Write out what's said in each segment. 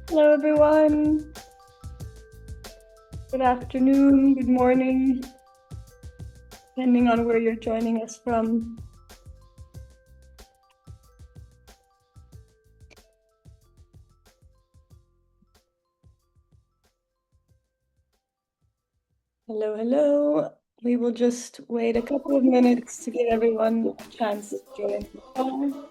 Hello, everyone. Good afternoon, good morning, depending on where you're joining us from. Hello, hello. We will just wait a couple of minutes to give everyone a chance to join the call.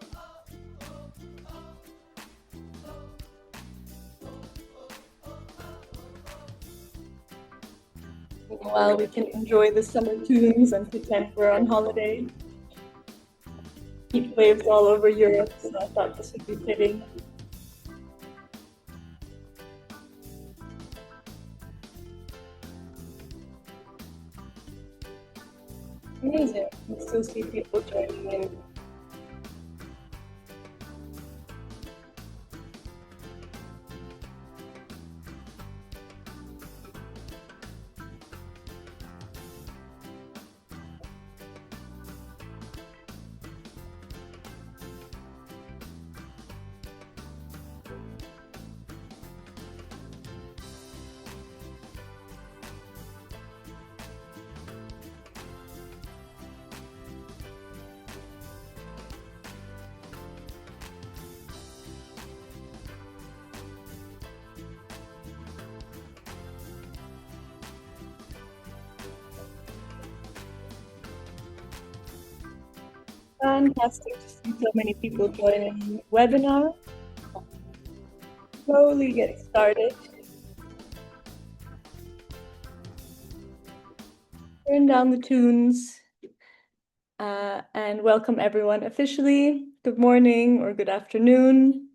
Meanwhile, we can enjoy the summer tunes and pretend we're on holiday. Heat waves all over Europe, so I thought this would be fitting. Amazing. We still see people joining in. Fantastic to see so many people joining the webinar. Slowly getting started. Turn down the tunes and welcome everyone officially. Good morning or good afternoon.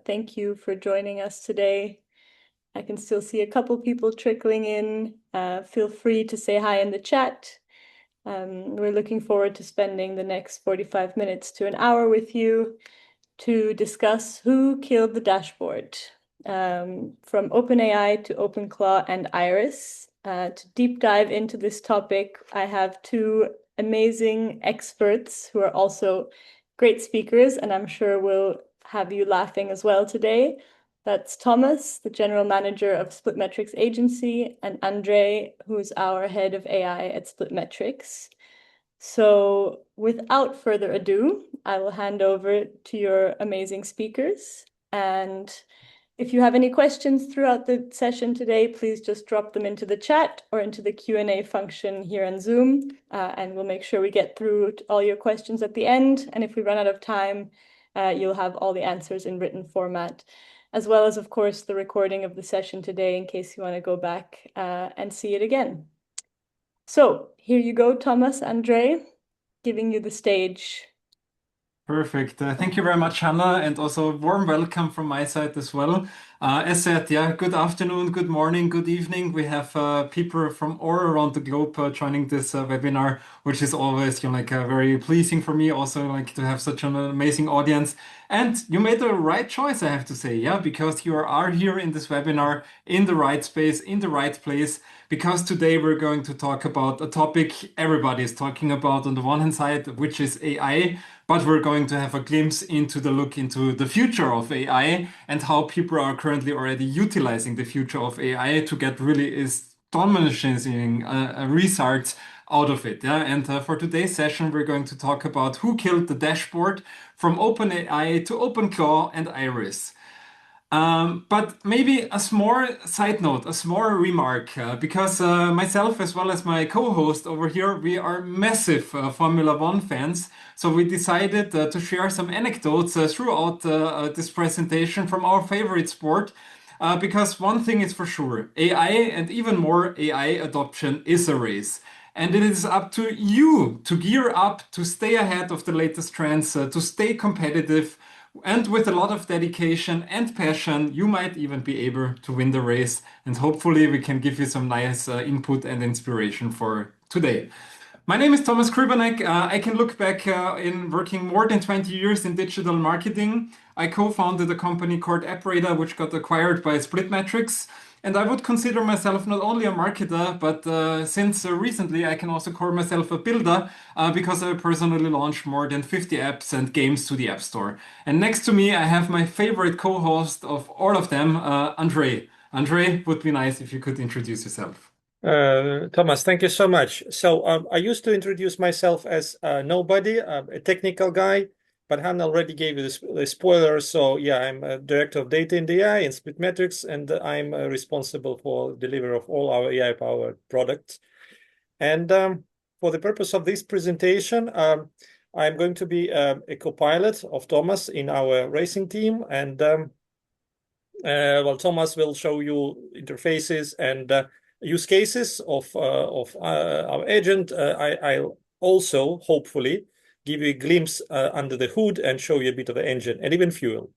Thank you for joining us today. I can still see a couple people trickling in. Feel free to say hi in the chat. We're looking forward to spending the next 45 minutes to an hour with you to discuss who killed the dashboard, from OpenAI to OpenClaw and Iris. To deep dive into this topic, I have two amazing experts who are also great speakers, and I'm sure will have you laughing as well today. That's Thomas, the general manager of SplitMetrics agency, and Andre, who's our head of AI at SplitMetrics. So without further ado, I will hand over to your amazing speakers. And if you have any questions throughout the session today, please just drop them into the chat or into the Q&A function here on Zoom, and we'll make sure we get through all your questions at the end. And if we run out of time, you'll have all the answers in written format, as well as, of course, the recording of the session today in case you want to go back and see it again. So here you go, Thomas, Andre, giving you the stage. Perfect. Thank you very much, Hannah, and also a warm welcome from my side as well. As said, yeah, good afternoon, good morning, good evening. We have people from all around the globe joining this webinar, which is always, very pleasing for me. Also, like to have such an amazing audience. And you made the right choice, I have to say, yeah, because you are here in this webinar in the right space, in the right place. Because today we're going to talk about a topic everybody is talking about on the one hand side, which is AI, but we're going to have a glimpse into the look into the future of AI and how people are currently already utilizing the future of AI to get really astonishing results out of it. Yeah, and for today's session, we're going to talk about who killed the dashboard from OpenAI to OpenClaw and Iris. But maybe a small side note, a small remark, because myself as well as my co-host over here, we are massive Formula One fans. So we decided to share some anecdotes throughout this presentation from our favorite sport. Because one thing is for sure, AI and even more AI adoption is a race. And it is up to you to gear up, to stay ahead of the latest trends, to stay competitive. And with a lot of dedication and passion, you might even be able to win the race. And hopefully, we can give you some nice input and inspiration for today. My name is Thomas Kribanek. I can look back in working more than 20 years in digital marketing. I co-founded a company called AppRadar, which got acquired by SplitMetrics. And I would consider myself not only a marketer, but since recently I can also call myself a builder because I personally launched more than 50 apps and games to the App Store. And next to me, I have my favorite co-host of all of them, Andre. Andre, would be nice if you could introduce yourself. Thomas, thank you so much. I used to introduce myself as nobody, a technical guy, but Han already gave you the spoiler. So yeah, I'm a director of data in the AI in SplitMetrics, and I'm responsible for delivery of all our AI-powered products. And for the purpose of this presentation, I'm going to be a co-pilot of Thomas in our racing team, and Thomas will show you interfaces and use cases of our agent. I'll also hopefully give you a glimpse under the hood and show you a bit of the engine and even fuel.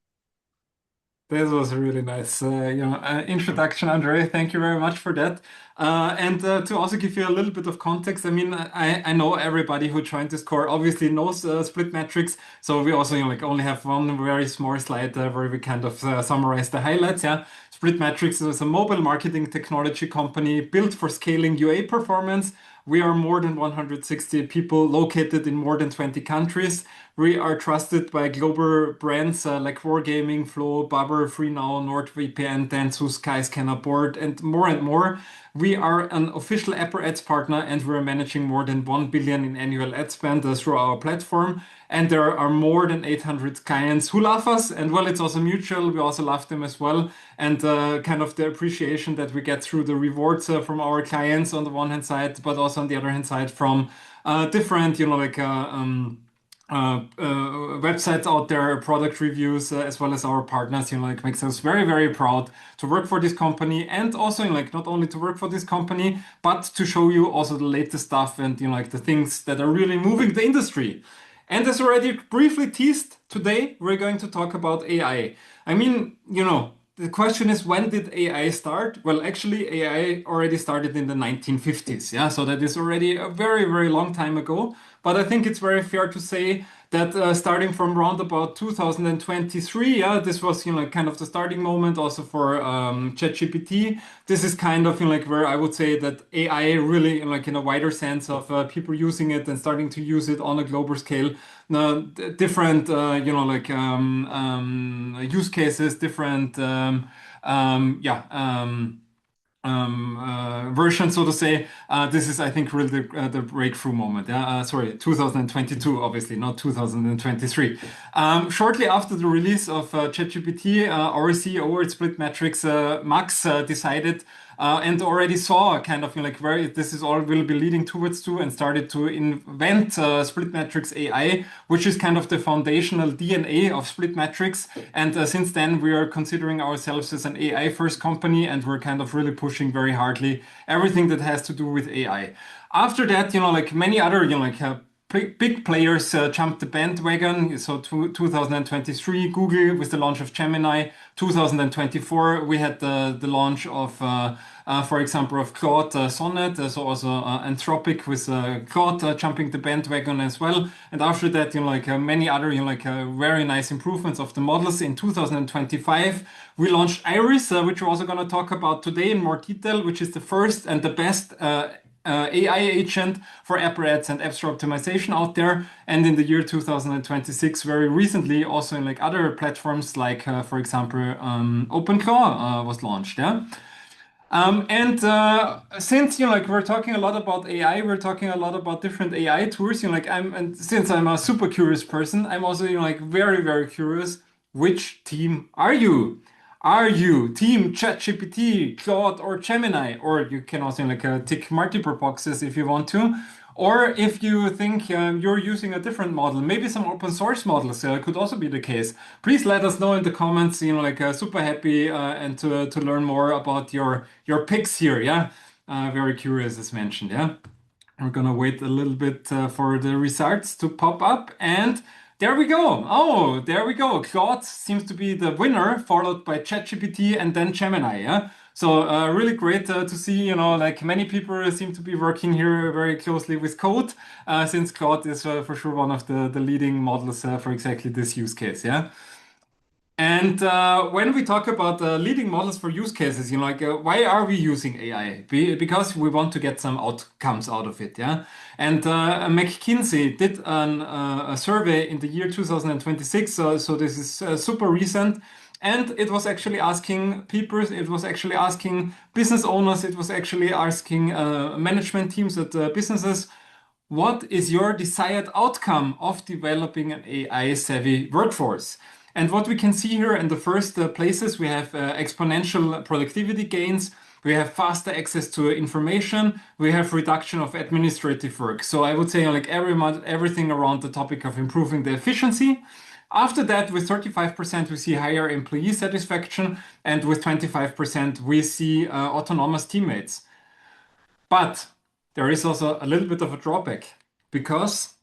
This was a really nice, introduction, Andre. Thank you very much for that. And to also give you a little bit of context, I mean, I know everybody who joined this core obviously knows SplitMetrics. So we also, only have one very small slide where we kind of summarize the highlights. Yeah, SplitMetrics is a mobile marketing technology company built for scaling UA performance. We are more than 160 people located in more than 20 countries. We are trusted by global brands like Wargaming, Flow, Bubber, FreeNow, NordVPN, Dentsu, Skyscanner Board, and more and more. We are an official Apple Ads partner and we're managing more than 1 billion in annual ad spend through our platform. And there are more than 800 clients who love us. And well, it's also mutual. We also love them as well. And kind of the appreciation that we get through the rewards from our clients on the one hand side, but also on the other hand side from different, websites out there, product reviews, as well as our partners, like makes us very, very proud to work for this company and also like not only to work for this company, but to show you also the latest stuff and like the things that are really moving the industry. And as already briefly teased, today we're going to talk about AI. I mean, the question is, when did AI start? Well, actually, AI already started in the 1950s. Yeah, so that is already a very, very long time ago. But I think it's very fair to say that starting from around about 2023, yeah, this was kind of the starting moment also for ChatGPT. This is kind of like where I would say that AI really like in a wider sense of people using it and starting to use it on a global scale. Different use cases, different version, so to say. This is, I think, really the breakthrough moment. Sorry, 2022, obviously, not 2023. Shortly after the release of ChatGPT, our CEO at SplitMetrics, Max, decided and already saw kind of like where this is all will be leading towards to and started to invent SplitMetrics AI, which is kind of the foundational DNA of SplitMetrics. And since then, we are considering ourselves as an AI first company and we're kind of really pushing very hardly everything that has to do with AI. After that, like many other, big players jumped the bandwagon. So 2023, Google with the launch of Gemini. 2024, we had the launch of, for example, of Claude Sonnet. So also Anthropic with Claude jumping the bandwagon as well. And after that, many other, very nice improvements of the models. In 2025, we launched Iris, which we're also going to talk about today in more detail, which is the first and the best AI agent for app ads and app store optimization out there. And in the year 2026, very recently, also in like other platforms, like for example, OpenClaw was launched. Yeah. Since like we're talking a lot about AI, we're talking a lot about different AI tools. And since I'm a super curious person, I'm also like very, very curious. Which team are you? Are you team ChatGPT, Claude, or Gemini? Or you can also tick multiple boxes if you want to. Or if you think you're using a different model, maybe some open source models could also be the case. Please let us know in the comments. Super happy and to learn more about your picks here. Yeah, very curious as mentioned. Yeah, we're gonna wait a little bit for the results to pop up and. There we go. Oh, there we go. Claude seems to be the winner, followed by ChatGPT and then Gemini. Yeah. So really great to see. Like many people seem to be working here very closely with code, since Claude is for sure one of the leading models for exactly this use case. Yeah. And when we talk about leading models for use cases, like why are we using AI? Because we want to get some outcomes out of it, yeah. And McKinsey did a survey in the year 2026, so this is super recent, and it was actually asking people, it was actually asking business owners, it was actually asking management teams at businesses. What is your desired outcome of developing an AI-savvy workforce? And what we can see here in the first places, we have exponential productivity gains, we have faster access to information, we have reduction of administrative work. So I would say like everything around the topic of improving the efficiency. After that, with 35%, we see higher employee satisfaction, and with 25%, we see autonomous teammates. But there is also a little bit of a drawback because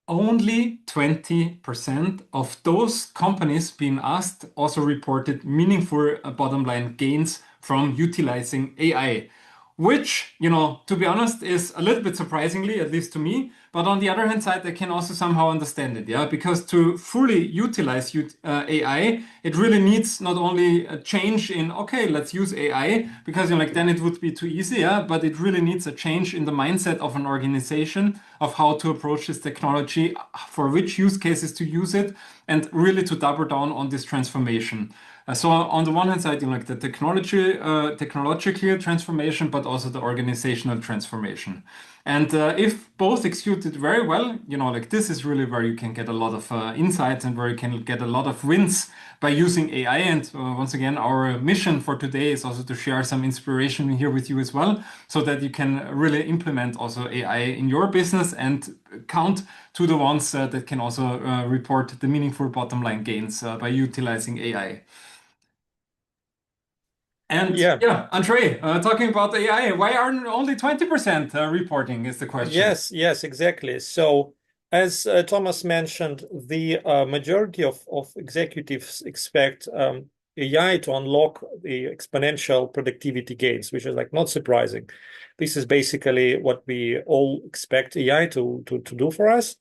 only 20% of those companies being asked also reported meaningful bottom line gains from utilizing AI, which, to be honest, is a little bit surprisingly, at least to me. But on the other hand side, I can also somehow understand it, yeah, because to fully utilize AI, it really needs not only a change in, okay, let's use AI, because like then it would be too easy, yeah, but it really needs a change in the mindset of an organization of how to approach this technology, for which use cases to use it, and really to double down on this transformation. So on the one hand side, like the technological transformation, but also the organizational transformation. And if both executed very well, like this is really where you can get a lot of insights and where you can get a lot of wins by using AI. And once again, our mission for today is also to share some inspiration here with you as well, so that you can really implement also AI in your business and count to the ones that can also report the meaningful bottom line gains by utilizing AI. And Yeah. yeah, Andre, talking about AI, why are only 20% reporting is the question. Yes, exactly. So, as Thomas mentioned, the majority of executives expect AI to unlock the exponential productivity gains, which is like not surprising. This is basically what we all expect AI to do for us,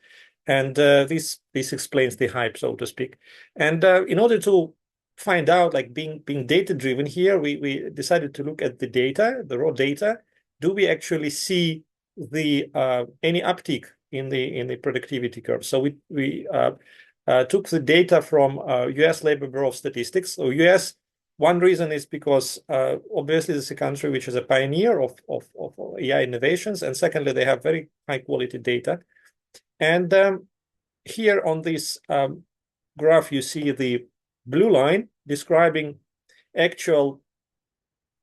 and this explains the hype, so to speak. And in order to find out, like being data driven here, we decided to look at the data, the raw data. Do we actually see the any uptick in the productivity curve? So we took the data from U.S. Labor Bureau of Statistics. So U.S. One reason is because obviously this is a country which is a pioneer of AI innovations, and secondly, they have very high quality data. And here on this graph, you see the blue line describing actual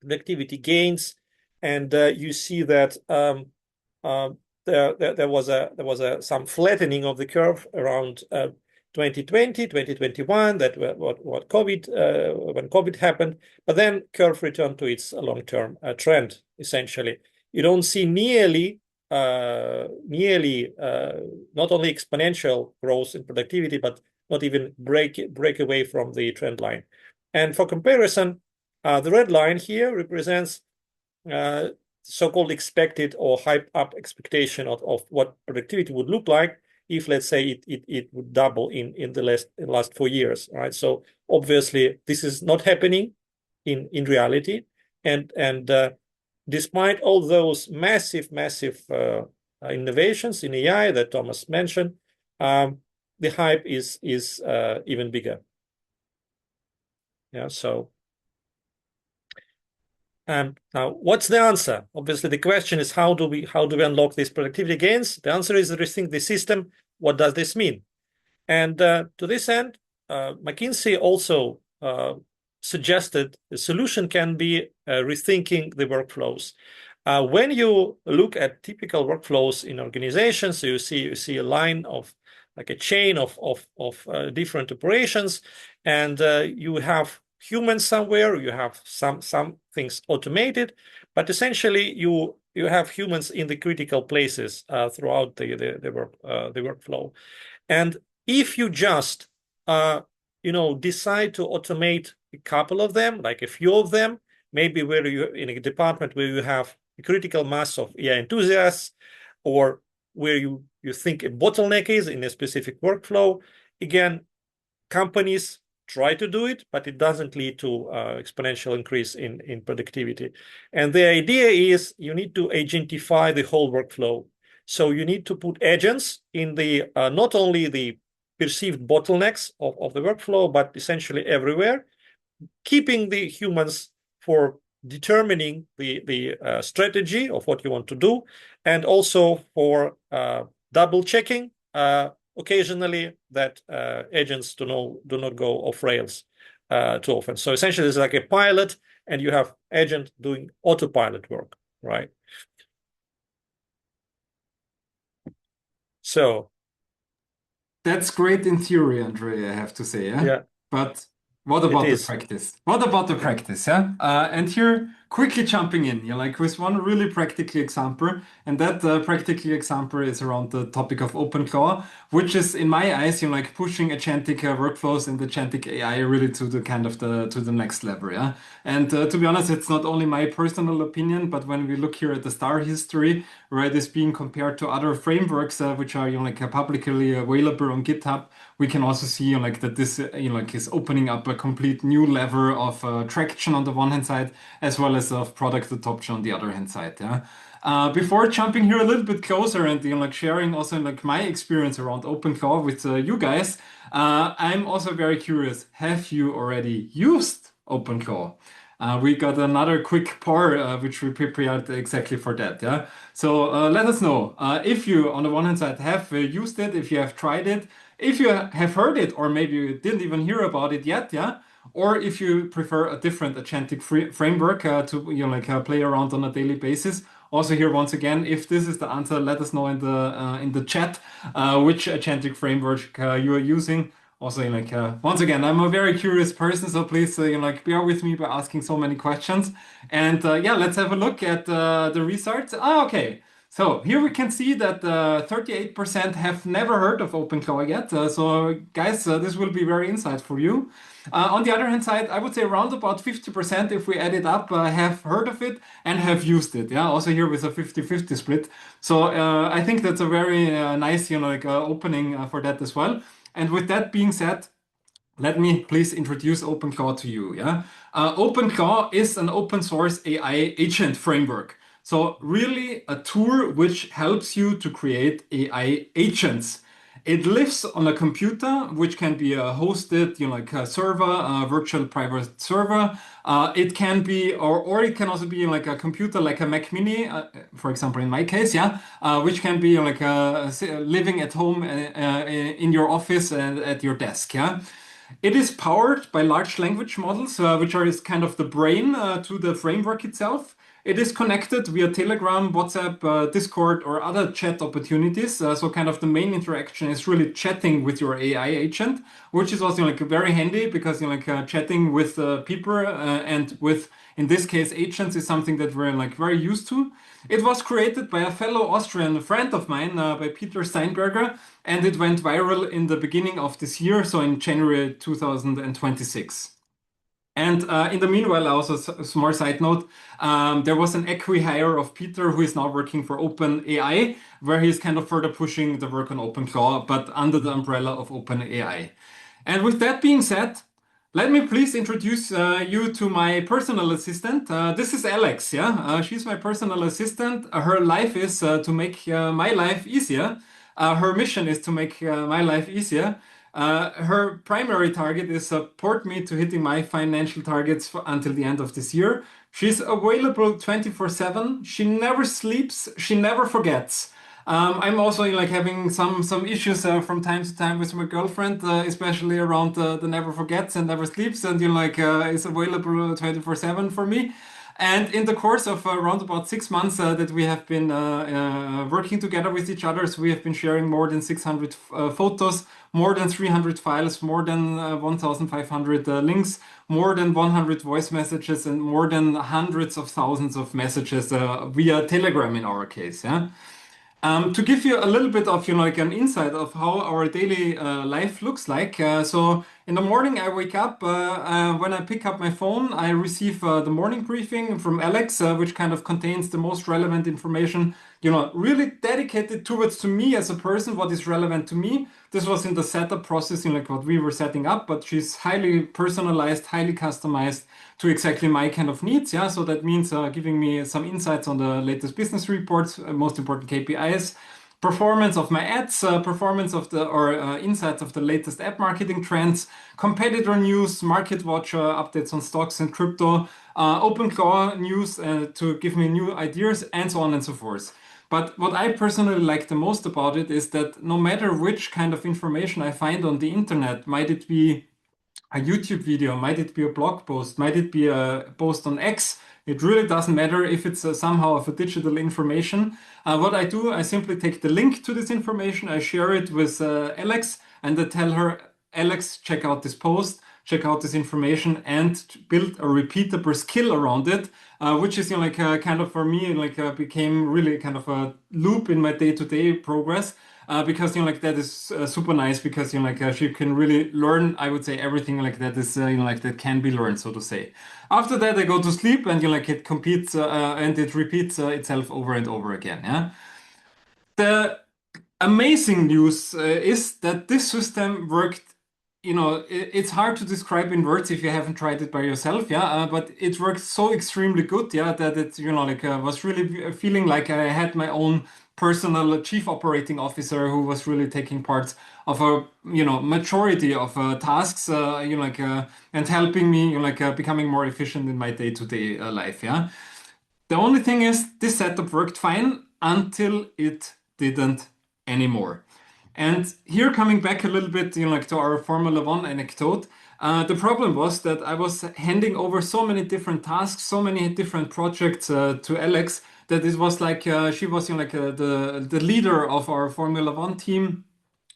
productivity gains, and you see that there was some flattening of the curve around 2020, 2021. That what COVID when COVID happened, but then curve returned to its long-term trend. Essentially, you don't see nearly not only exponential growth in productivity, but not even break away from the trend line. And for comparison, the red line here represents so-called expected or hype up expectation of what productivity would look like if, let's say, it would double in the last 4 years, right? So obviously this is not happening in reality, and despite all those massive innovations in AI that Thomas mentioned, the hype is even bigger. Yeah, so now, what's the answer? Obviously, the question is how do we unlock these productivity gains? The answer is rethink the system. What does this mean? And to this end, McKinsey also suggested the solution can be rethinking the workflows. When you look at typical workflows in organizations, so you see a line of like a chain of different operations, and you have humans somewhere, you have some things automated, but essentially you have humans in the critical places throughout the workflow. And If you just decide to automate a couple of them, like a few of them, maybe where you're in a department where you have a critical mass of AI enthusiasts, or where you think a bottleneck is in a specific workflow, again, companies try to do it, but it doesn't lead to exponential increase in productivity. And the idea is you need to agentify the whole workflow. So you need to put agents in the not only the perceived bottlenecks of the workflow, but essentially everywhere, keeping the humans for determining the strategy of what you want to do, and also for double checking occasionally that agents do not go off rails too often. So essentially, it's like a pilot, and you have agent doing autopilot work, right? So That's great in theory, Andre, I have to say, yeah. yeah, But what it about the is. practice? What about the practice, yeah? And here, quickly jumping in, yeah, like with one really practical example, and that practical example is around the topic of OpenClaw, which is, in my eyes, like pushing agentic workflows and agentic AI really to the kind of to the next level, yeah. And to be honest, it's not only my personal opinion, but when we look here at the star history, where it is being compared to other frameworks which are like publicly available on GitHub, we can also see like that this like is opening up a complete new level of traction on the one hand side, as well as of product adoption on the other hand side. Yeah. Before jumping here a little bit closer and like sharing also like my experience around OpenClaw with you guys, I'm also very curious. Have you already used OpenClaw? We got another quick pour which we prepared exactly for that. Yeah. So let us know if you, on the one hand side, have used it, if you have tried it, if you have heard it, or maybe you didn't even hear about it yet. Yeah. Or if you prefer a different agentic framework to like play around on a daily basis. Also here once again, if this is the answer, let us know in the chat which agentic framework you are using. Also, like once again, I'm a very curious person, so please, like bear with me by asking so many questions. And yeah, let's have a look at the results. Ah, okay. So here we can see that 38% have never heard of OpenClaw yet. So guys, this will be very insightful for you. On the other hand side, I would say around about 50%, if we add it up, have heard of it and have used it. Yeah, also here with a 50-50 split. So I think that's a very nice, like opening for that as well. And with that being said, let me please introduce OpenClaw to you. Yeah, OpenClaw is an open source AI agent framework. So really a tool which helps you to create AI agents. It lives on a computer, which can be a hosted, like a server, a virtual private server. It can be, or it can also be like a computer, like a Mac Mini, for example, in my case, yeah, which can be like living at home in your office and at your desk, yeah. It is powered by large language models, which are is kind of the brain to the framework itself. It is connected via Telegram, WhatsApp, Discord, or other chat opportunities. So kind of the main interaction is really chatting with your AI agent, which is also like very handy because like chatting with people and with, in this case, agents is something that we're like very used to. It was created by a fellow Austrian friend of mine, by Peter Steinberger, and it went viral in the beginning of this year, so in January 2026. And in the meanwhile, also a small side note, there was an acqui-hire of Peter who is now working for OpenAI, where he's kind of further pushing the work on OpenClaw, but under the umbrella of OpenAI. And with that being said, let me please introduce you to my personal assistant. This is Alex, yeah? She's my personal assistant. Her life is to make my life easier. Her mission is to make my life easier. Her primary target is support me to hitting my financial targets until the end of this year. She's available 24/7. She never sleeps. She never forgets. I'm also like having some issues from time to time with my girlfriend, especially around the never forgets and never sleeps, and like is available 24/7 for me. And in the course of around about 6 months that we have been working together with each other, so we have been sharing more than 600 photos, more than 300 files, more than 1,500 links, more than 100 voice messages, and more than hundreds of thousands of messages via Telegram in our case. Yeah. To give you a little bit of, like an insight of how our daily life looks like. So in the morning, I wake up. When I pick up my phone, I receive the morning briefing from Alex, which kind of contains the most relevant information, really dedicated towards to me as a person, what is relevant to me. This was in the setup process, like what we were setting up, but she's highly personalized, highly customized to exactly my kind of needs. Yeah, so that means giving me some insights on the latest business reports, most important KPIs, performance of my ads, performance of the or insights of the latest app marketing trends, competitor news, market watch updates on stocks and crypto, OpenClaw news to give me new ideas, and so on and so forth. But what I personally like the most about it is that no matter which kind of information I find on the internet, might it be a YouTube video, might it be a blog post, might it be a post on X, it really doesn't matter if it's somehow of a digital information. What I do, I simply take the link to this information, I share it with Alex, and I tell her, Alex, check out this post, check out this information, and build a repeatable skill around it, which is like kind of for me like became really kind of a loop in my day-to-day progress. Because like that is super nice because like she can really learn. I would say everything like that is like that can be learned, so to say. After that, I go to sleep and like it competes and it repeats itself over and over again. Yeah. The amazing news is that this system worked. It's hard to describe in words if you haven't tried it by yourself, yeah. But it worked so extremely good, yeah, that it, like, was really feeling like I had my own personal chief operating officer who was really taking part of a, majority of tasks, and helping me, becoming more efficient in my day-to-day life, yeah. The only thing is, this setup worked fine until it didn't anymore. And here, coming back a little bit, like to our Formula One anecdote, the problem was that I was handing over so many different tasks, so many different projects to Alex that it was like she was, like the leader of our Formula One team.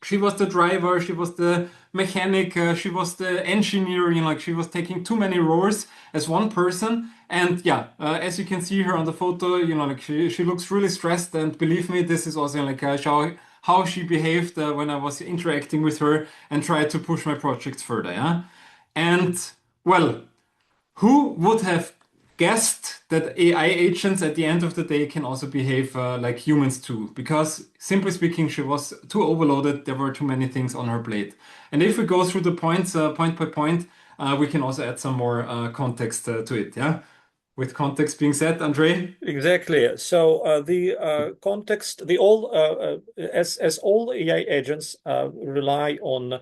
She was the driver, she was the mechanic, she was the engineer, like she was taking too many roles as one person. And yeah, as you can see here on the photo, like she looks really stressed. And believe me, this is also like how she behaved when I was interacting with her and tried to push my projects further. Yeah. And well, who would have guessed that AI agents at the end of the day can also behave like humans too? Because simply speaking, she was too overloaded. There were too many things on her plate. And if we go through the points point by point, we can also add some more context to it. Yeah. With context being said, Andre? Exactly. So the context, the all as all AI agents rely on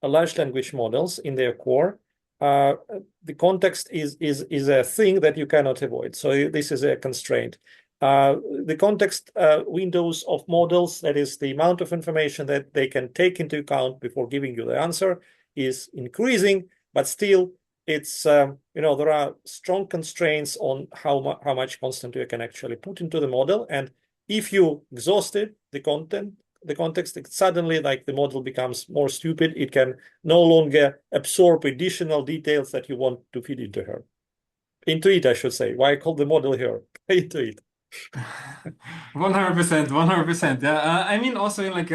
large language models in their core, the context is a thing that you cannot avoid. So this is a constraint. The context windows of models, that is the amount of information that they can take into account before giving you the answer, is increasing, but still it's there are strong constraints on how much content you can actually put into the model, and if you exhausted the context, suddenly like the model becomes more stupid. It can no longer absorb additional details that you want to feed into it, I should say. Why I call the model here into it. 100%, 100%. Yeah, I mean, also like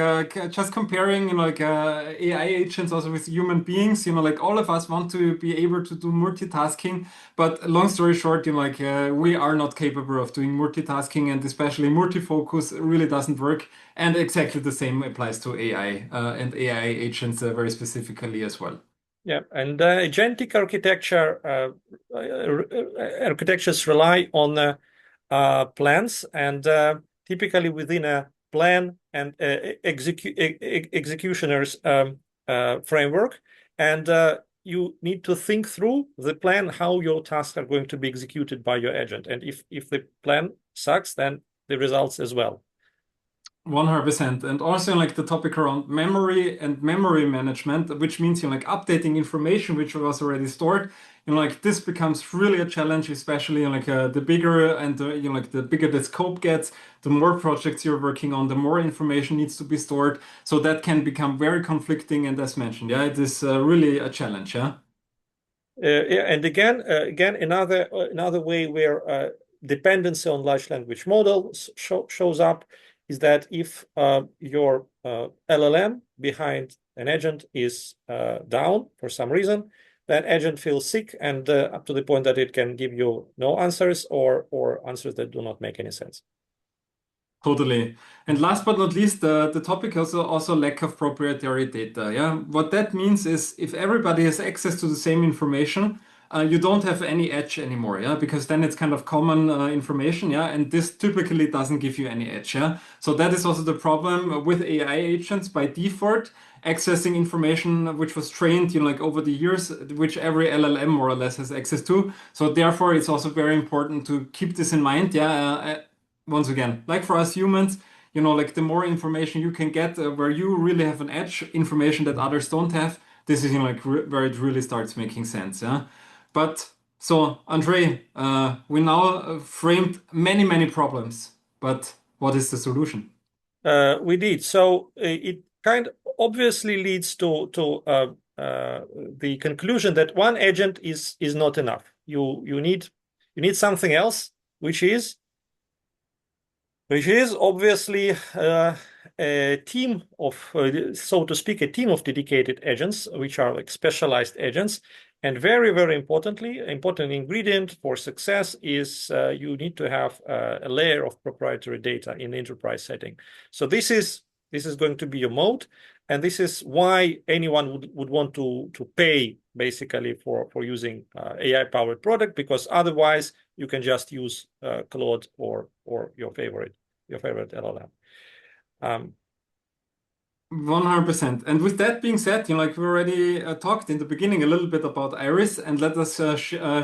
just comparing, like AI agents also with human beings. Like all of us want to be able to do multitasking, but long story short, like we are not capable of doing multitasking, and especially multifocus really doesn't work. And exactly the same applies to AI and AI agents very specifically as well. Yeah, and agentic architectures rely on plans, and typically within a plan and executioner's framework. And you need to think through the plan, how your tasks are going to be executed by your agent. And if the plan sucks, then the results as well. 100%. And also like the topic around memory and memory management, which means like updating information which was already stored. Like this becomes really a challenge, especially like the bigger and like the bigger the scope gets, the more projects you're working on, the more information needs to be stored. So that can become very conflicting. And as mentioned, yeah, it is really a challenge. Yeah. Yeah, and again, another way where dependency on large language models shows up is that if your LLM behind an agent is down for some reason, that agent feels sick and up to the point that it can give you no answers or answers that do not make any sense. Totally. And last but not least, the topic also lack of proprietary data. Yeah, what that means is if everybody has access to the same information, you don't have any edge anymore. Yeah, because then it's kind of common information. Yeah, and this typically doesn't give you any edge. Yeah, so that is also the problem with AI agents by default accessing information which was trained, like over the years, which every LLM more or less has access to. So therefore, it's also very important to keep this in mind. Yeah. Once again, like for us humans, like the more information you can get where you really have an edge, information that others don't have, this is, like where it really starts making sense. Yeah. But so, Andre, we now framed many, many problems, but what is the solution? We did. So it kind of obviously leads to the conclusion that one agent is not enough. You need something else, which is obviously a team of, so to speak, a team of dedicated agents, which are like specialized agents. And very, very importantly, important ingredient for success is you need to have a layer of proprietary data in the enterprise setting. So this is going to be your moat, and this is why anyone would want to pay basically for using AI-powered product, because otherwise you can just use Claude or your favorite LLM. 100%. And with that being said, like we already talked in the beginning a little bit about Iris, and let us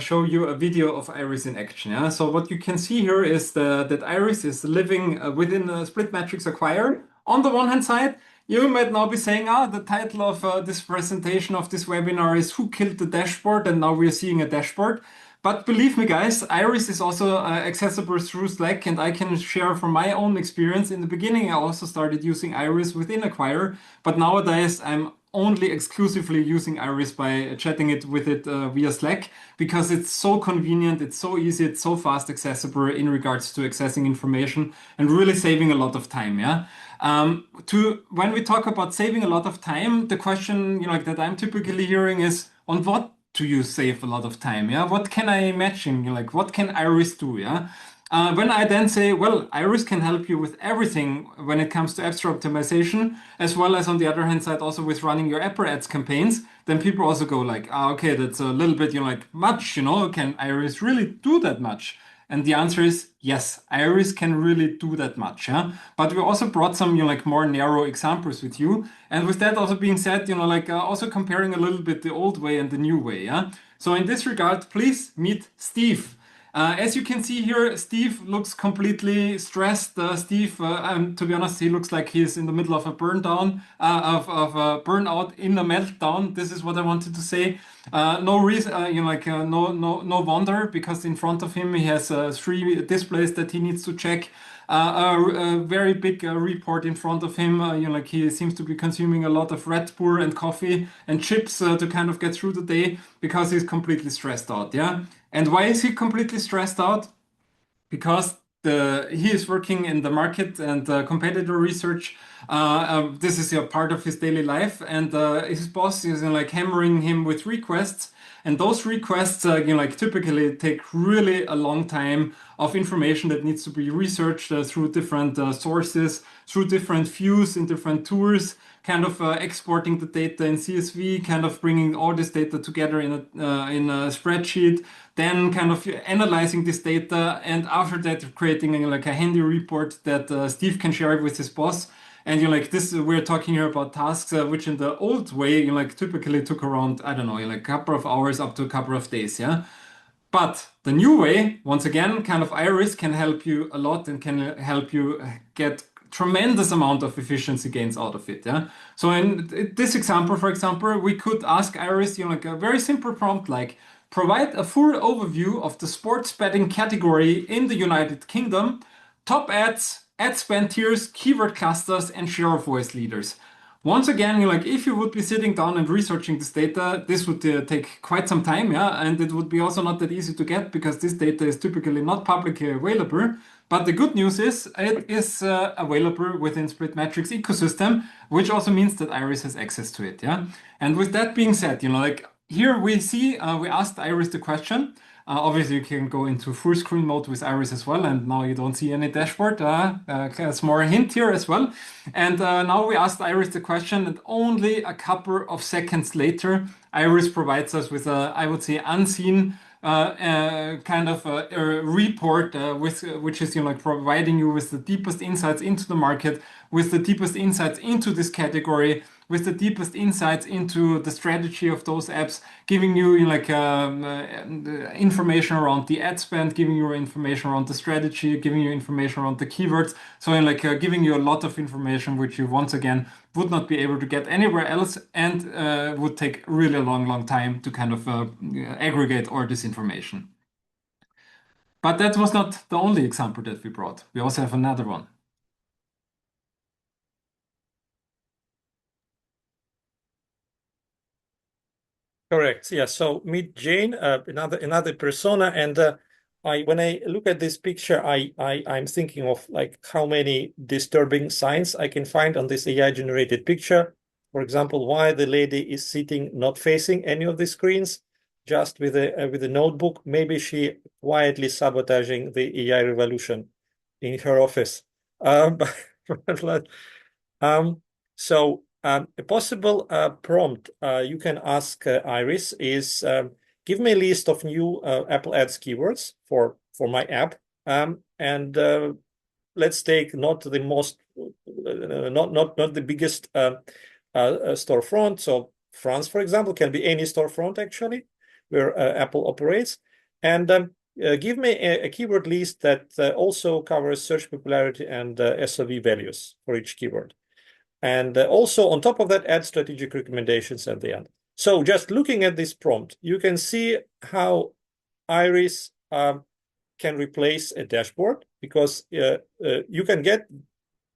show you a video of Iris in action. Yeah. So what you can see here is that Iris is living within a SplitMetrics acquire. On the one hand side, you might now be saying, the title of this presentation of this webinar is Who Killed the Dashboard? And now we're seeing a dashboard. But believe me, guys, Iris is also accessible through Slack, and I can share from my own experience. In the beginning, I also started using Iris within Acquire, but nowadays I'm only exclusively using Iris by chatting it with it via Slack because it's so convenient, it's so easy, it's so fast accessible in regards to accessing information and really saving a lot of time. Yeah. When we talk about saving a lot of time, the question like that I'm typically hearing is on what do you save a lot of time? Yeah, what can I imagine? Like, what can Iris do? Yeah, when I then say, well, Iris can help you with everything when it comes to app store optimization, as well as on the other hand side, also with running your Apple ads campaigns, then people also go like, okay, that's a little bit, like much, can Iris really do that much? And the answer is yes, Iris can really do that much. Yeah? But we also brought some like more narrow examples with you. And with that also being said, like also comparing a little bit the old way and the new way. Yeah. So in this regard, please meet Steve. As you can see here, Steve looks completely stressed. Steve, to be honest, he looks like he's in the middle of a burn down, of a burnout in a meltdown. This is what I wanted to say. No reason, no wonder, because in front of him he has 3 displays that he needs to check. A very big report in front of him. Like he seems to be consuming a lot of Red Bull and coffee and chips to kind of get through the day because he's completely stressed out. Yeah. And why is he completely stressed out? Because he is working in the market and competitor research. This is a part of his daily life, and his boss is like hammering him with requests. And those requests, like typically take really a long time of information that needs to be researched through different sources, through different views in different tools, kind of exporting the data in CSV, kind of bringing all this data together in a spreadsheet, then kind of analyzing this data, and after that creating like a handy report that Steve can share with his boss. And like this, we're talking here about tasks which in the old way, like typically took around, I don't know, like a couple of hours up to a couple of days. Yeah. But the new way, once again, kind of Iris can help you a lot and can help you get tremendous amount of efficiency gains out of it. Yeah. So in this example, for example, we could ask Iris, like a very simple prompt like provide a full overview of the sports betting category in the United Kingdom, top ads, ad spend tiers, keyword clusters, and share of voice leaders. Once again, like if you would be sitting down and researching this data, this would take quite some time, yeah, and it would be also not that easy to get because this data is typically not publicly available. But the good news is it is available within SplitMetrics ecosystem, which also means that Iris has access to it. Yeah. And with that being said, like here we see we asked Iris the question. Obviously, you can go into full screen mode with Iris as well, and now you don't see any dashboard. A small hint here as well. And now we asked Iris the question, and only a couple of seconds later, Iris provides us with a, I would say, unseen kind of a report which is like providing you with the deepest insights into the market, with the deepest insights into this category, with the deepest insights into the strategy of those apps, giving you like information around the ad spend, giving you information around the strategy, giving you information around the keywords. So like giving you a lot of information which you once again would not be able to get anywhere else, and would take really a long time to kind of aggregate all this information. But that was not the only example that we brought. We also have another one. Correct. Yeah. So meet Jane, another persona, and when I look at this picture, I'm thinking of like how many disturbing signs I can find on this AI generated picture. For example, why the lady is sitting not facing any of the screens, just with a notebook. Maybe she quietly sabotaging the AI revolution in her office. So a possible prompt you can ask Iris is give me a list of new Apple Ads keywords for my app, and let's take not the most not the biggest storefront. So France, for example, can be any storefront actually where Apple operates, and give me a keyword list that also covers search popularity and SOV values for each keyword. And also on top of that, add strategic recommendations at the end. So just looking at this prompt, you can see how Iris can replace a dashboard, because you can get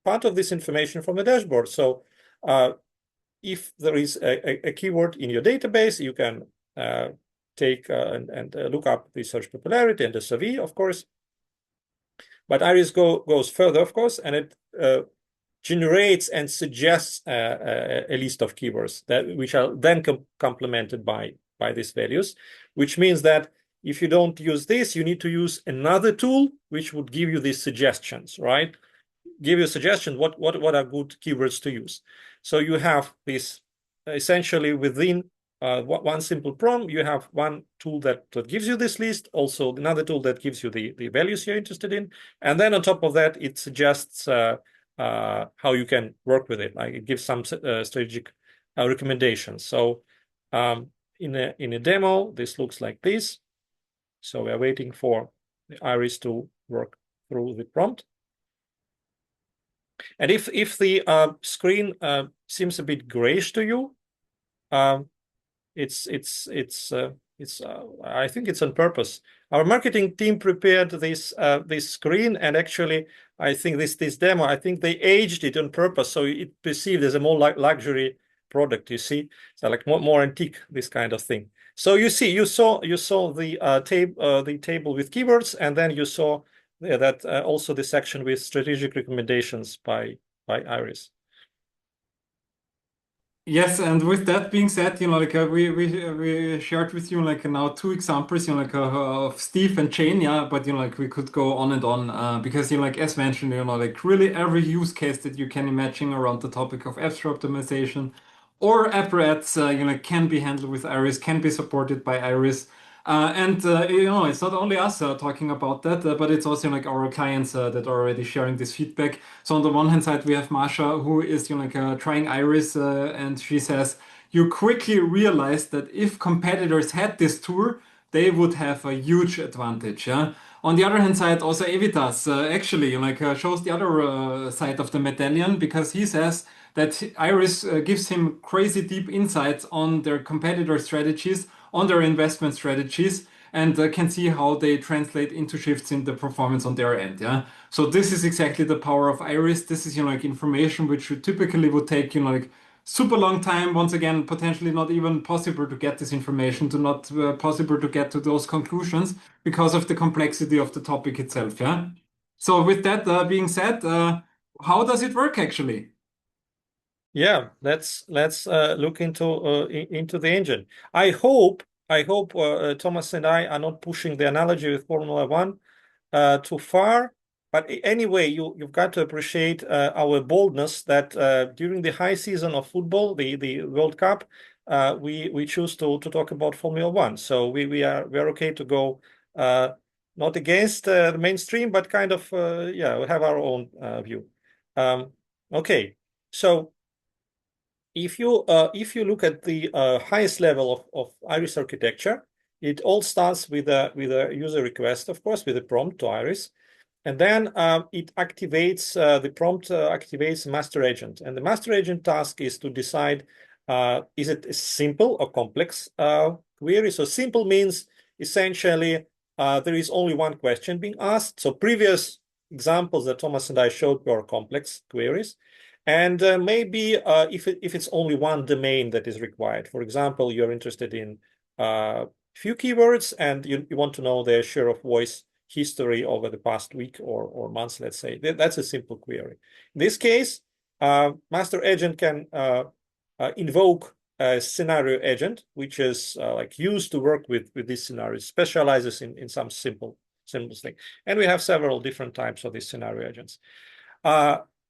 part of this information from the dashboard. So if there is a keyword in your database, you can take and look up the search popularity and the SOV, of course. But Iris goes further, of course, and it generates and suggests a list of keywords which are then complemented by these values, which means that if you don't use this, you need to use another tool which would give you these suggestions, right? Give you a suggestion what are good keywords to use. So you have this essentially within one simple prompt, you have one tool that gives you this list, also another tool that gives you the values you're interested in, and then on top of that, it suggests how you can work with it. Like it gives some strategic recommendations. So in a demo, this looks like this. So we are waiting for the Iris to work through the prompt. And if the screen seems a bit grayish to you, it's I think it's on purpose. Our marketing team prepared this screen, and actually I think this demo, I think they aged it on purpose, so it perceived as a more luxury product. You see, so like more antique, this kind of thing. So you saw the table with keywords, and then you saw that also the section with strategic recommendations by Iris. Yes, and with that being said, like we shared with you like now two examples, like of Steve and Jane, yeah, but like we could go on and on because like as mentioned, like really every use case that you can imagine around the topic of app store optimization or app ads, can be handled with Iris, can be supported by Iris. And it's not only us talking about that, but it's also like our clients that are already sharing this feedback. So on the one hand side, we have Masha, who is trying Iris, and she says, you quickly realize that if competitors had this tool, they would have a huge advantage. Yeah. On the other hand side, also Evitas actually shows the other side of the medallion, because he says that Iris gives him crazy deep insights on their competitor strategies, on their investment strategies, and can see how they translate into shifts in the performance on their end. Yeah. So this is exactly the power of Iris. This is information which typically would take super long time. Once again, potentially not even possible to get this information, to not possible to get to those conclusions because of the complexity of the topic itself. Yeah. So with that being said, how does it work actually? Yeah, let's look into the engine. I hope Thomas and I are not pushing the analogy with Formula One too far. But anyway, you've got to appreciate our boldness that during the high season of football, the World Cup, we choose to talk about Formula One. So we're okay to go not against the mainstream, but kind of yeah, we have our own view. Okay, so if you look at the highest level of Iris architecture, it all starts with a user request, of course, with a prompt to Iris. And then it activates, the prompt activates master agent. And the master agent task is to decide, is it a simple or complex query? So simple means essentially there is only one question being asked. So previous examples that Thomas and I showed were complex queries. And maybe if it's only one domain that is required, for example, you're interested in few keywords and you want to know their share of voice history over the past week or months, let's say. That's a simple query. In this case, master agent can invoke a scenario agent, which is like used to work with these scenarios, specializes in some simple thing. And we have several different types of these scenario agents.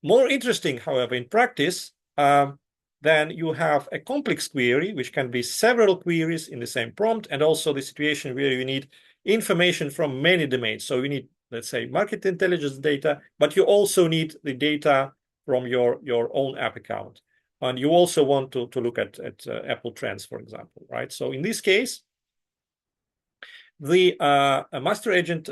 More interesting, however, in practice, then you have a complex query, which can be several queries in the same prompt, and also the situation where you need information from many domains. So you need, let's say, market intelligence data, but you also need the data from your own app account. And you also want to look at Apple Trends, for example, right? So in this case, the master agent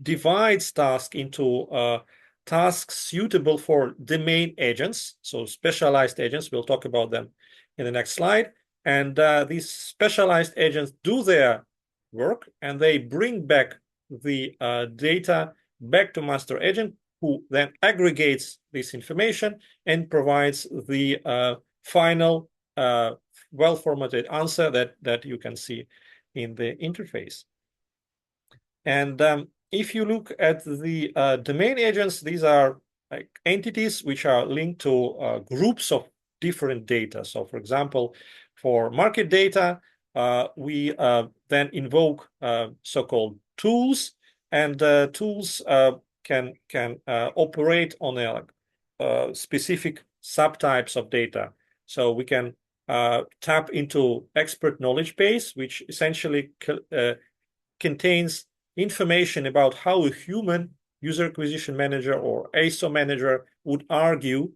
divides tasks into tasks suitable for domain agents, so specialized agents. We'll talk about them in the next slide. And these specialized agents do their work and they bring back the data back to master agent, who then aggregates this information and provides the final well-formatted answer that you can see in the interface. And if you look at the domain agents, these are like entities which are linked to groups of different data. So for example, for market data, we then invoke so-called tools, and tools can operate on a specific subtypes of data. So we can tap into expert knowledge base, which essentially contains information about how a human user acquisition manager or ASO manager would argue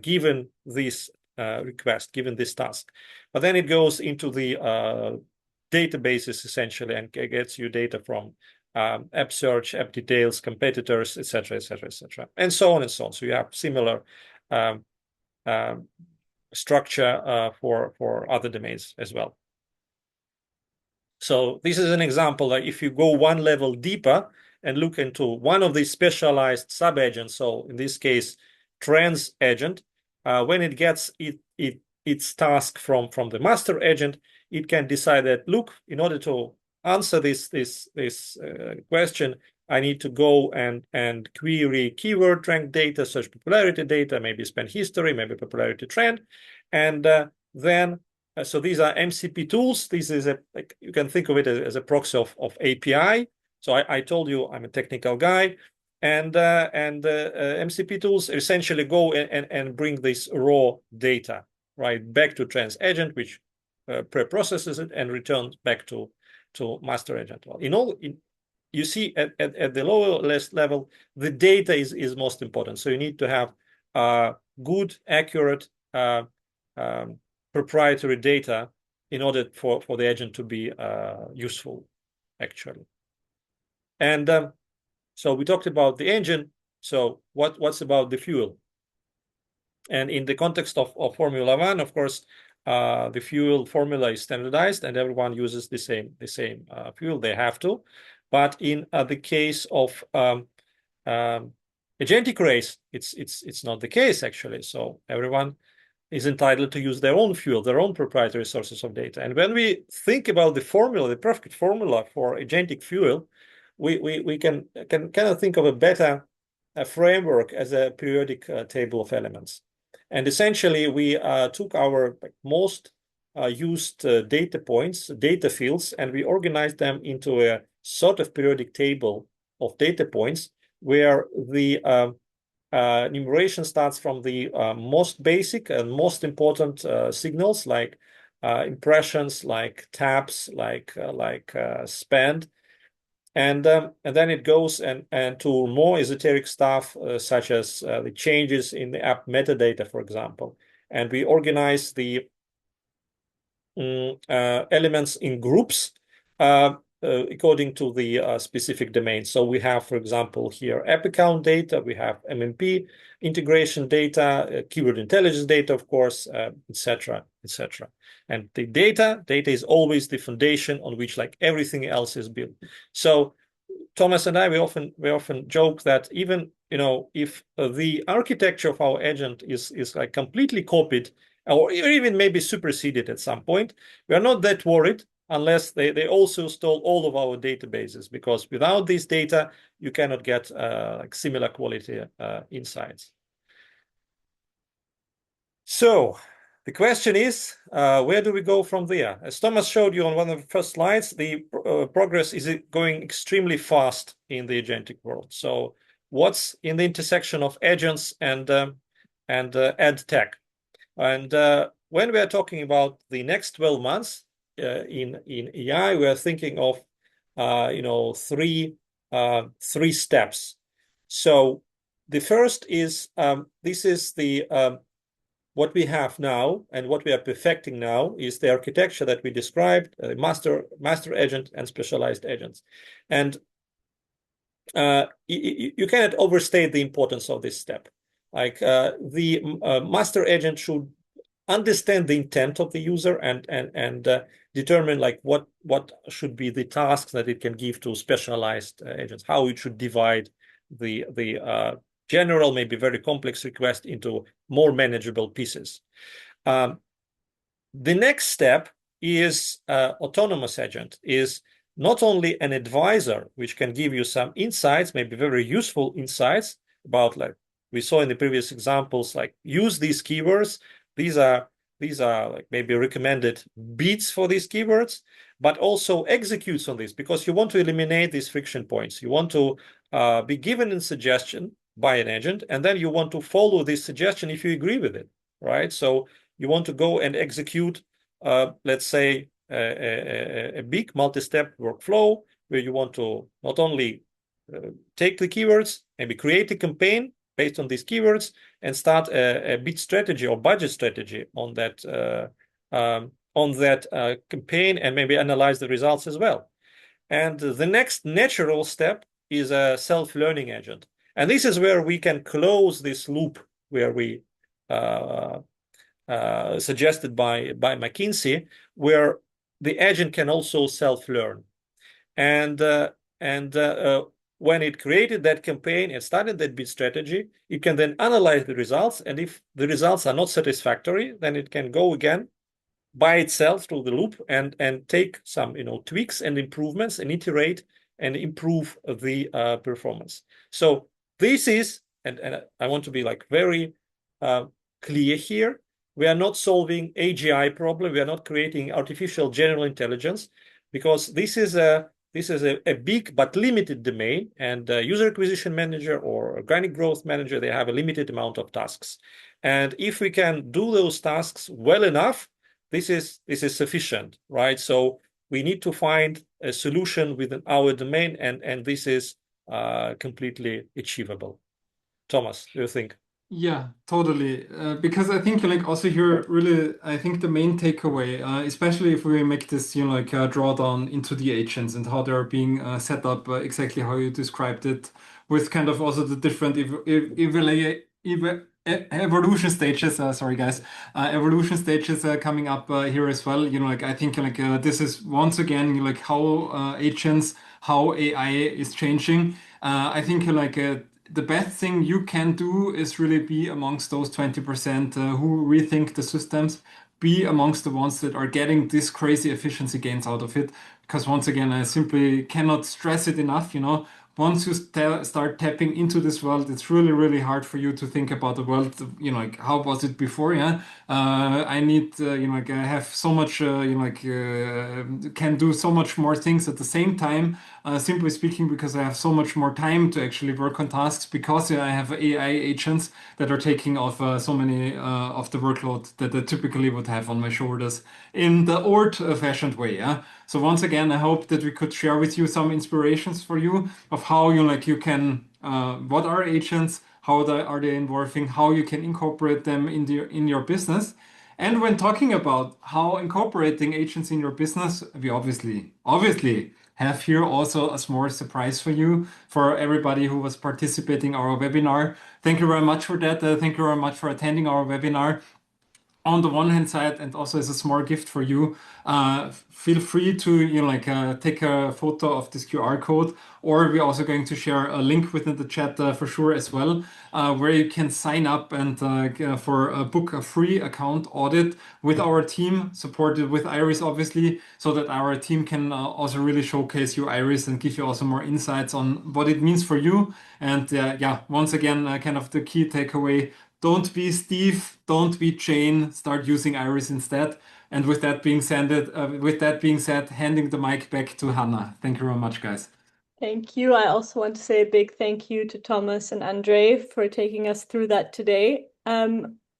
given this request, given this task. But then it goes into the databases essentially and gets you data from app search, app details, competitors, etc., etc., etc., and so on and so on. So you have similar structure for other domains as well. So this is an example that if you go one level deeper and look into one of these specialized sub-agents, so in this case, trends agent, when it gets its task from the master agent, it can decide that, look, in order to answer this question, I need to go and query keyword rank data, search popularity data, maybe spend history, maybe popularity trend, and then so these are MCP tools. This is like, you can think of it as a proxy of API. So I told you I'm a technical guy, and MCP tools essentially go and bring this raw data right back to trends agent, which pre-processes it and returns back to master agent. Well, you see at the lowest level, the data is most important. So you need to have good, accurate proprietary data in order for the agent to be useful, actually. And so we talked about the engine. So what's about the fuel? And in the context of Formula One, of course, the fuel formula is standardized and everyone uses the same fuel. They have to. But in the case of agentic race, it's not the case, actually. So everyone is entitled to use their own fuel, their own proprietary sources of data. And when we think about the formula, the perfect formula for agentic fuel, we can kind of think of a better framework as a periodic table of elements. And essentially, we took our most used data points, data fields, and we organized them into a sort of periodic table of data points where the enumeration starts from the most basic and most important signals like impressions, like taps, like spend, and then it goes and to more esoteric stuff such as the changes in the app metadata, for example. And we organize the elements in groups according to the specific domain. So we have, for example, here app account data, we have MMP integration data, keyword intelligence data, of course, etc., etc. And the data is always the foundation on which like everything else is built. So Thomas and I, we often joke that even if the architecture of our agent is like completely copied or even maybe superseded at some point, we are not that worried unless they also stole all of our databases, because without this data, you cannot get like similar quality insights. So the question is, where do we go from there? As Thomas showed you on one of the first slides, the progress is going extremely fast in the agentic world. So what's in the intersection of agents and ed tech? And when we are talking about the next 12 months in AI, we are thinking of three steps. So the first is this is the what we have now and what we are perfecting now is the architecture that we described, master agent and specialized agents. And you cannot overstate the importance of this step. Like the master agent should understand the intent of the user and determine like what should be the tasks that it can give to specialized agents, how it should divide the general, maybe very complex request into more manageable pieces. The next step is autonomous agent, is not only an advisor, which can give you some insights, maybe very useful insights about, like we saw in the previous examples, like use these keywords. These are like maybe recommended beats for these keywords, but also executes on this, because you want to eliminate these friction points. You want to be given a suggestion by an agent, and then you want to follow this suggestion if you agree with it, right? So you want to go and execute, let's say, a big multi-step workflow where you want to not only take the keywords, maybe create a campaign based on these keywords and start a bid strategy or budget strategy on that campaign, and maybe analyze the results as well. And the next natural step is a self-learning agent. And this is where we can close this loop where we suggested by McKinsey, where the agent can also self-learn. And when it created that campaign and started that bid strategy, it can then analyze the results. And if the results are not satisfactory, then it can go again by itself through the loop and take some tweaks and improvements and iterate and improve the performance. So this is, and I want to be like very clear here, we are not solving AGI problem. We are not creating artificial general intelligence, because this is a big but limited domain, and user acquisition manager or organic growth manager, they have a limited amount of tasks. And if we can do those tasks well enough, this is sufficient, right? So we need to find a solution within our domain, and this is completely achievable. Thomas, do you think? Yeah, totally. Because I think like also here really, I think the main takeaway, especially if we make this, like drawdown into the agents and how they're being set up, exactly how you described it, with kind of also the different evolution stages. Sorry, guys, evolution stages coming up here as well. Like I think like this is once again like how agents, how AI is changing. I think like the best thing you can do is really be amongst those 20% who rethink the systems, be amongst the ones that are getting this crazy efficiency gains out of it. Because once again, I simply cannot stress it enough, once you start tapping into this world, it's really, really hard for you to think about the world, like how was it before? Yeah. I need, like I have so much, can do so much more things at the same time, simply speaking, because I have so much more time to actually work on tasks because I have AI agents that are taking off so many of the workload that I typically would have on my shoulders in the old-fashioned way. Yeah. So once again, I hope that we could share with you some inspirations for you of how you can what are agents, are they involving, how you can incorporate them in your business. And when talking about how incorporating agents in your business, we obviously have here also a small surprise for you, for everybody who was participating our webinar. Thank you very much for that. Thank you very much for attending our webinar on the one hand side, and also as a small gift for you, feel free to take a photo of this QR code, or we're also going to share a link within the chat for sure as well, where you can sign up and for a book a free account audit with our team, supported with Iris obviously, so that our team can also really showcase you Iris and give you also more insights on what it means for you. And yeah, once again, kind of the key takeaway: don't be Steve, don't be Jane, start using Iris instead. And with that being said, handing the mic back to Hannah. Thank you very much, guys. Thank you. I also want to say a big thank you to Thomas and Andre for taking us through that today.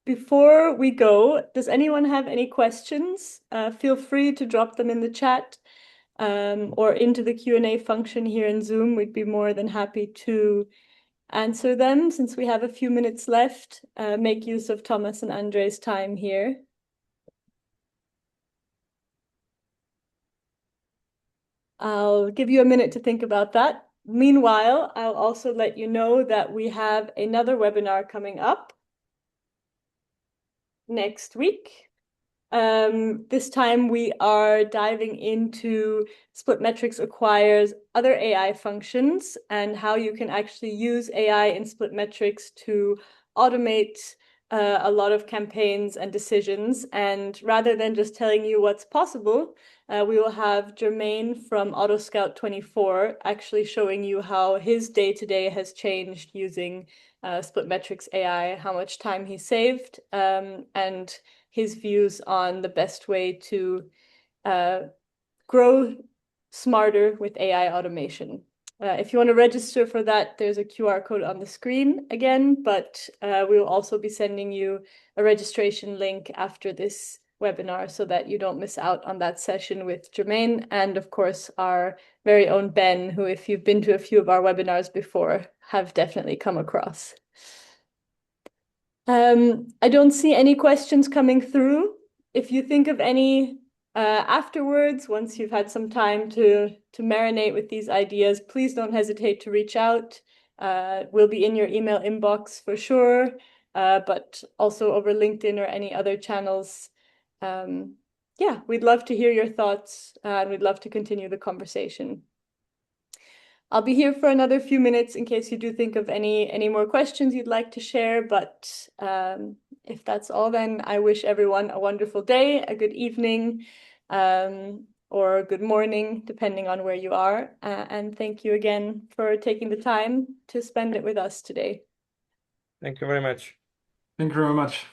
Before we go, does anyone have any questions? Feel free to drop them in the chat or into the Q&A function here in Zoom. We'd be more than happy to answer them since we have a few minutes left. Make use of Thomas and Andre's time here. I'll give you a minute to think about that. Meanwhile, I'll also let you know that we have another webinar coming up next week. This time we are diving into SplitMetrics acquires other AI functions and how you can actually use AI in SplitMetrics to automate a lot of campaigns and decisions. And rather than just telling you what's possible, we will have Jermaine from AutoScout24 actually showing you how his day-to-day has changed using SplitMetrics AI, how much time he saved, and his views on the best way to grow smarter with AI automation. If you want to register for that, there's a QR code on the screen again, but we will also be sending you a registration link after this webinar so that you don't miss out on that session with Jermaine and, of course, our very own Ben, who, if you've been to a few of our webinars before, have definitely come across. I don't see any questions coming through. If you think of any afterwards, once you've had some time to marinate with these ideas, please don't hesitate to reach out. We'll be in your email inbox for sure, but also over LinkedIn or any other channels. Yeah, we'd love to hear your thoughts and we'd love to continue the conversation. I'll be here for another few minutes in case you do think of any more questions you'd like to share. But if that's all, then I wish everyone a wonderful day, a good evening, or good morning, depending on where you are. And thank you again for taking the time to spend it with us today. Thank you very much. Thank you very much.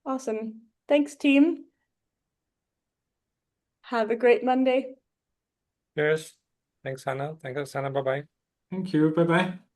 Awesome. Thanks, team. Have a great Monday. Cheers. Thanks, Hannah. Thanks, Hannah. Bye-bye. Thank you. Bye-bye.